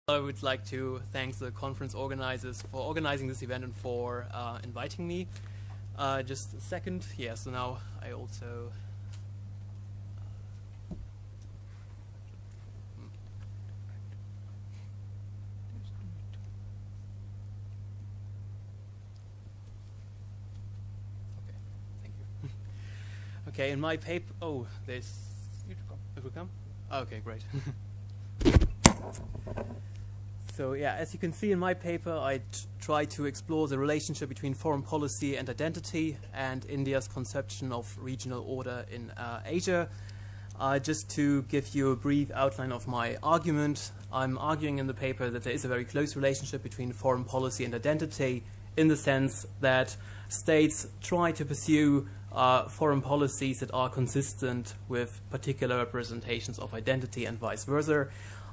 I would like to thank the conference organizers for organizing this event and for inviting me. Just a second. Yeah, so now I also... Okay, thank you. Okay, in my paper... Oh, there's... It will come? Okay, great. So yeah, as you can see in my paper, I try to explore the relationship between foreign policy and identity and India's conception of regional order in Asia. Just to give you a brief outline of my argument, I'm arguing in the paper that there is a very close relationship between foreign policy and identity in the sense that states try to pursue foreign policies that are consistent with particular representations of identity and vice versa.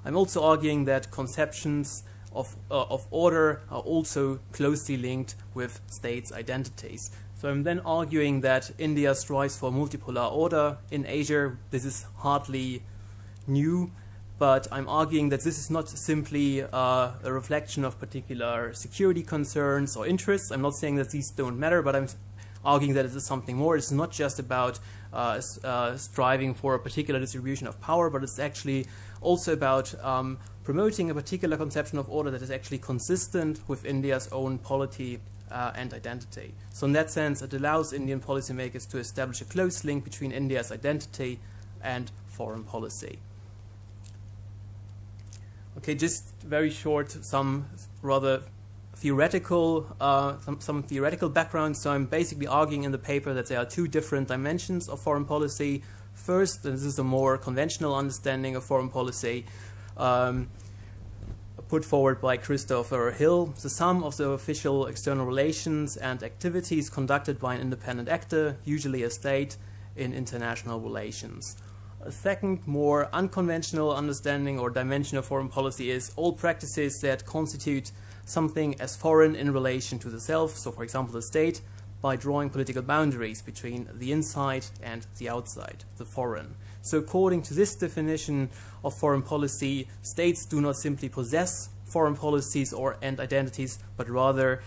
I'm also arguing that conceptions of order are also closely linked with states' identities. So I'm then arguing that India strives for multipolar order in Asia. This is hardly new, but I'm arguing that this is not simply a reflection of particular security concerns or interests. I'm not saying that these don't matter, but I'm arguing that it is something more. It's not just about striving for a particular distribution of power, but it's actually also about promoting a particular conception of order that is actually consistent with India's own polity and identity. So in that sense, it allows Indian policymakers to establish a close link between India's identity and foreign policy. Okay, just very short, some rather theoretical, some theoretical background. So I'm basically arguing in the paper that there are two different dimensions of foreign policy. First, and this is a more conventional understanding of foreign policy, put forward by Christopher Hill, the sum of the official external relations and activities conducted by an independent actor, usually a state, in international relations. A second, more unconventional understanding or dimension of foreign policy is all practices that constitute something as foreign in relation to the self, so for example the state, by drawing political boundaries between the inside and the outside, the foreign. So according to this definition of foreign policy, states do not simply possess foreign policies and identities, but rather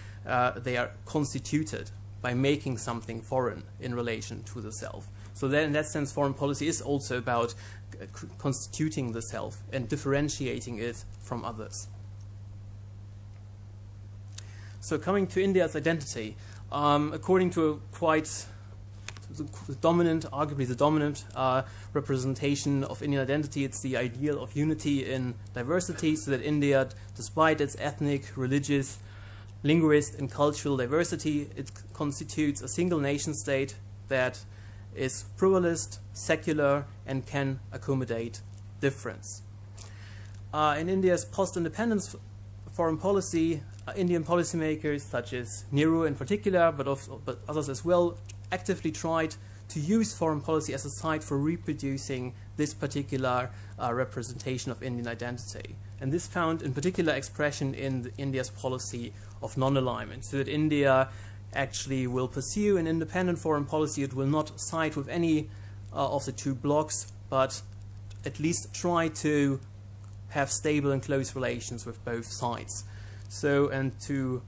they are constituted by making something foreign in relation to the self. So then in that sense, foreign policy is also about constituting the self and differentiating it from others. So coming to India's identity, according to arguably the dominant representation of Indian identity, it's the ideal of unity in diversity, so that India, despite its ethnic, religious, linguistic, and cultural diversity, it constitutes a single nation state that is pluralist, secular, and can accommodate difference. In India's post-independence foreign policy, Indian policymakers such as Nehru in particular, but others as well, actively tried to use foreign policy as a site for reproducing this particular representation of Indian identity. And this found in particular expression in India's policy of non-alignment, so that India actually will pursue an independent foreign policy. It will not side with any of the two blocs, but at least try to have stable and close relations with both sides. So, and to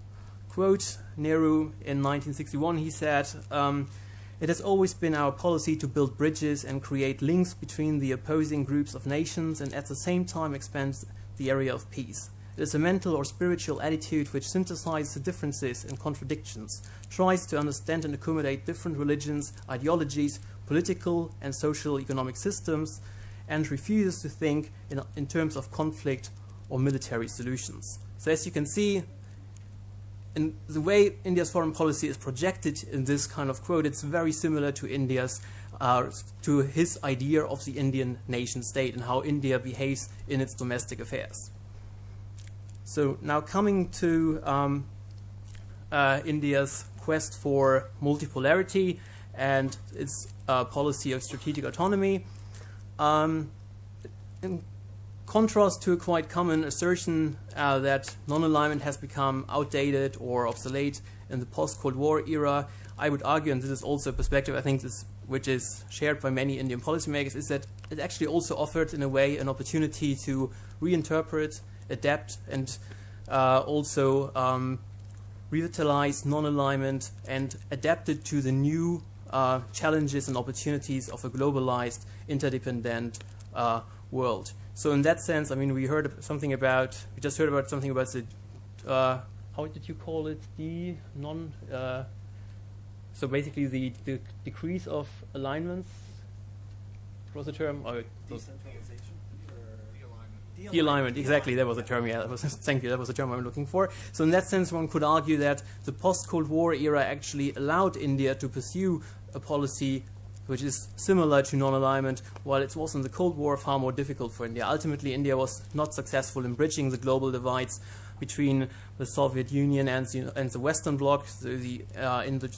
quote Nehru in 1961, he said, "It has always been our policy to build bridges and create links between the opposing groups of nations and at the same time expand the area of peace. It is a mental or spiritual attitude which synthesizes the differences and contradictions, tries to understand and accommodate different religions, ideologies, political and social economic systems, and refuses to think in terms of conflict or military solutions." So as you can see, in the way India's foreign policy is projected in this kind of quote, it's very similar to to his idea of the Indian nation state and how India behaves in its domestic affairs. So now coming to India's quest for multipolarity and its policy of strategic autonomy. In contrast to a quite common assertion that non-alignment has become outdated or obsolete in the post-Cold War era, I would argue, and this is also a perspective I think which is shared by many Indian policymakers, is that it actually also offered in a way an opportunity to reinterpret adapt and also revitalize non-alignment and adapt it to the new challenges and opportunities of a globalized, interdependent world. So in that sense, I mean, we just heard about something about the, how did you call it? So basically the decrease of alignments. What was the term? De-alignment, exactly, that was the term, yeah, thank you, that was the term I'm looking for. So in that sense, one could argue that the post-Cold War era actually allowed India to pursue a policy which is similar to non-alignment, while it was in the Cold War far more difficult for India. Ultimately, India was not successful in bridging the global divides between the Soviet Union and the Western Bloc. So the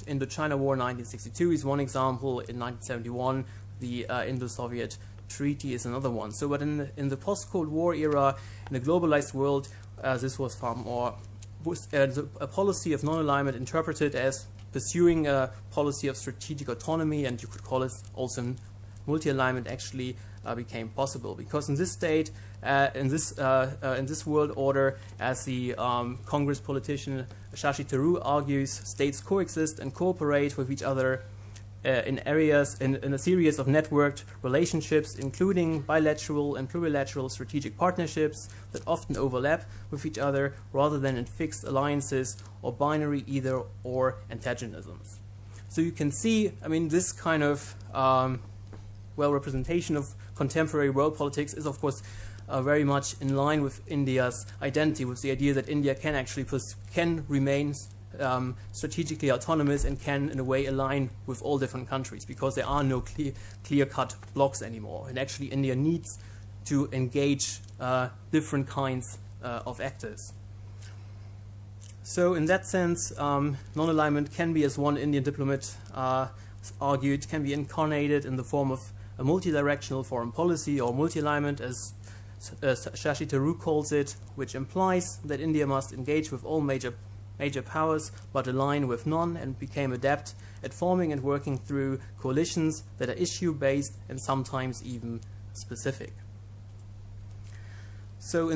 Indo-China War 1962 is one example. In 1971, the Indo-Soviet Treaty is another one. So, but in the post-Cold War era, in a globalized world, this was far more a policy of non-alignment interpreted as pursuing a policy of strategic autonomy, and you could call it also multi-alignment, actually became possible, because in this state, in this world order, as the Congress politician Shashi Tharoor argues, states coexist and cooperate with each other in a series of networked relationships, including bilateral and plurilateral strategic partnerships that often overlap with each other rather than in fixed alliances or binary either-or antagonisms. So you can see, I mean, this kind of representation of contemporary world politics is, of course, very much in line with India's identity, with the idea that India can actually remain strategically autonomous and can, in a way, align with all different countries, because there are no clear-cut blocks anymore. And actually, India needs to engage different kinds of actors. So in that sense, non-alignment can be, as one Indian diplomat argued, can be incarnated in the form of a multidirectional foreign policy, or multi-alignment, as Shashi Tharoor calls it, which implies that India must engage with all major powers, but align with none, and become adept at forming and working through coalitions that are issue-based and sometimes even specific. So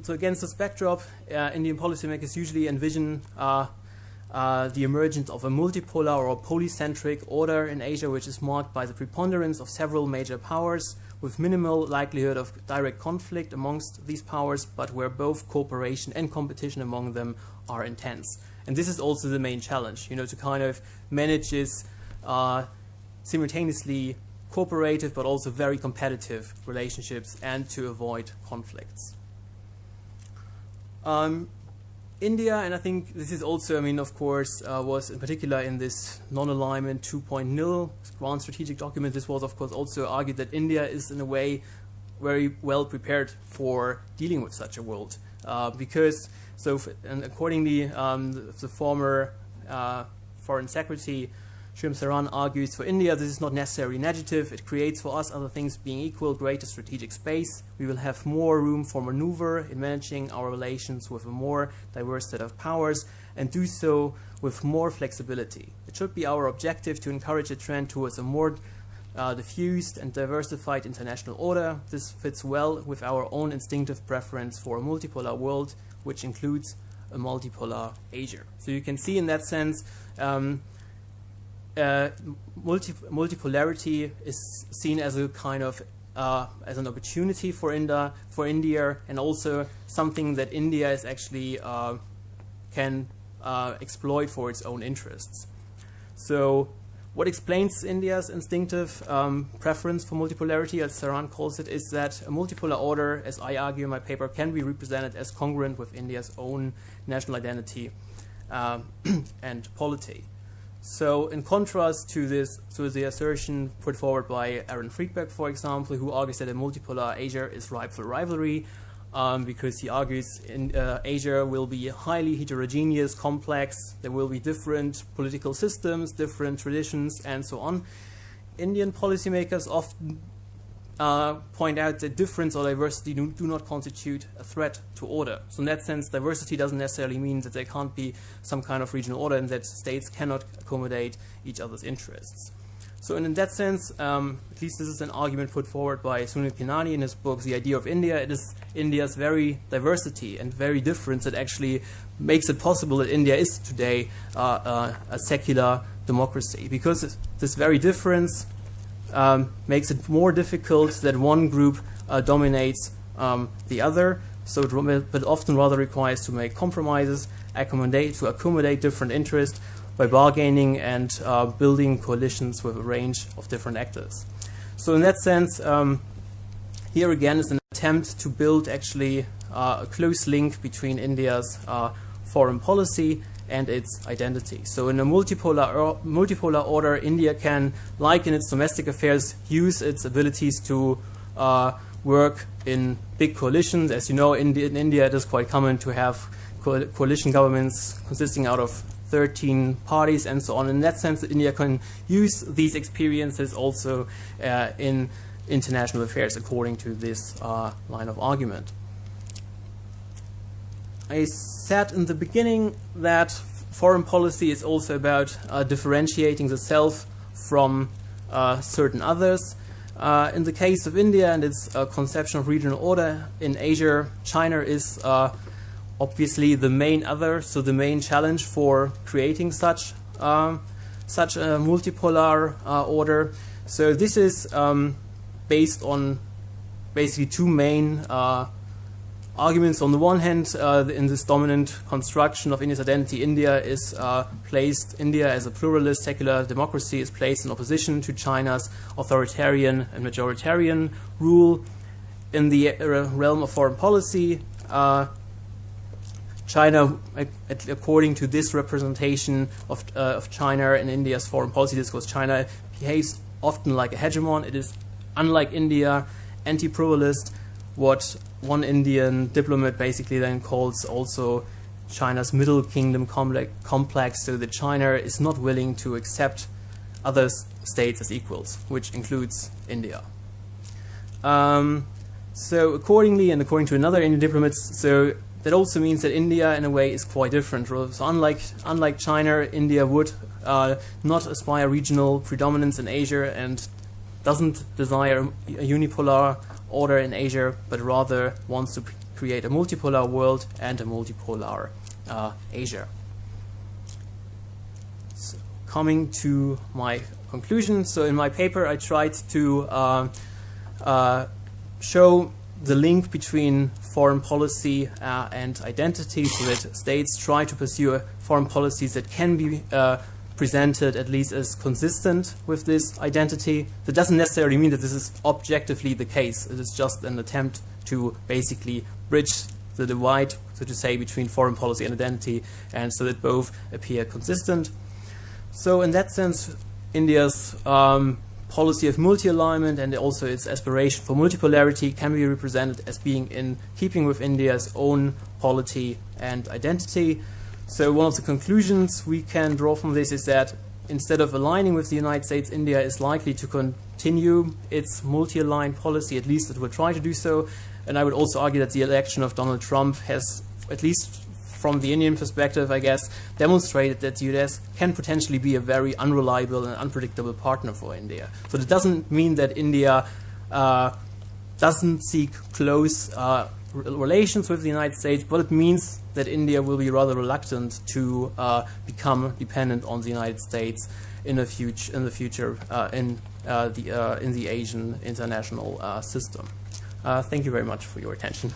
so against this backdrop, Indian policymakers usually envision the emergence of a multipolar or polycentric order in Asia, which is marked by the preponderance of several major powers, with minimal likelihood of direct conflict amongst these powers, but where both cooperation and competition among them are intense. And this is also the main challenge, to kind of manage this simultaneously cooperative but also very competitive relationships and to avoid conflicts. India, and I think this is also, of course, was in particular in this non-alignment 2.0 grand strategic document, this was, of course, also argued that India is, in a way, very well prepared for dealing with such a world. Because, and accordingly, the former Foreign Secretary, Shyam Saran, argues, for India, this is not necessarily negative. It creates for us, other things being equal, greater strategic space. We will have more room for maneuver in managing our relations with a more diverse set of powers, and do so with more flexibility. It should be our objective to encourage a trend towards a more diffused and diversified international order. This fits well with our own instinctive preference for a multipolar world, which includes a multipolar Asia. So you can see in that sense, multipolarity is seen as a kind of as an opportunity for India, and also something that India is actually can exploit for its own interests. So, what explains India's instinctive preference for multipolarity, as Saran calls it, is that a multipolar order, as I argue in my paper, can be represented as congruent with India's own national identity and polity. So, in contrast to the assertion put forward by Aaron Friedberg, for example, who argues that a multipolar Asia is ripe for rivalry, because he argues Asia will be highly heterogeneous, complex, there will be different political systems, different traditions, and so on. Indian policymakers often point out that difference or diversity do not constitute a threat to order. So in that sense, diversity doesn't necessarily mean that there can't be some kind of regional order and that states cannot accommodate each other's interests. So in that sense, at least this is an argument put forward by Sunil Pinani in his book, The Idea of India. It is India's very diversity and very difference that actually makes it possible that India is today a secular democracy. Because this very difference makes it more difficult that one group dominates the other. So it often rather requires to make compromises, to accommodate different interests, by bargaining and building coalitions with a range of different actors. So in that sense, here again is an attempt to build actually a close link between India's foreign policy and its identity. So in a multipolar order, India can, like in its domestic affairs, use its abilities to work in big coalitions. As you know, in India it is quite common to have coalition governments consisting out of 13 parties and so on. In that sense, India can use these experiences also in international affairs, according to this line of argument. I said in the beginning that foreign policy is also about differentiating the self from certain others. In the case of India and its conception of regional order in Asia, China is obviously the main other, so the main challenge for creating such a multipolar order. So this is based on basically two main arguments. On the one hand, in this dominant construction of India's identity, India as a pluralist secular democracy is placed in opposition to China's authoritarian and majoritarian rule. In the realm of foreign policy, China, according to this representation of China in India's foreign policy discourse, China behaves often like a hegemon. It is, unlike India, anti-pluralist, what one Indian diplomat basically then calls also China's middle kingdom complex, so that China is not willing to accept other states as equals, which includes India. So accordingly, and according to another Indian diplomat, so that also means that India, in a way, is quite different. So unlike China, India would not aspire regional predominance in Asia and doesn't desire a unipolar order in Asia, but rather wants to create a multipolar world and a multipolar Asia. So, coming to my conclusion, so in my paper I tried to show the link between foreign policy and identity, so that states try to pursue foreign policies that can be presented at least as consistent with this identity. That doesn't necessarily mean that this is objectively the case. It is just an attempt to basically bridge the divide, so to say, between foreign policy and identity, and so that both appear consistent. So in that sense, India's policy of multi-alignment and also its aspiration for multipolarity can be represented as being in keeping with India's own polity and identity. So one of the conclusions we can draw from this is that instead of aligning with the United States, India is likely to continue its multi-aligned policy, at least it will try to do so. And I would also argue that the election of Donald Trump has, at least from the Indian perspective, I guess, demonstrated that the US can potentially be a very unreliable and unpredictable partner for India. So that doesn't mean that India doesn't seek close relations with the United States, but it means that India will be rather reluctant to become dependent on the United States in the future in the Asian international system. Thank you very much for your attention.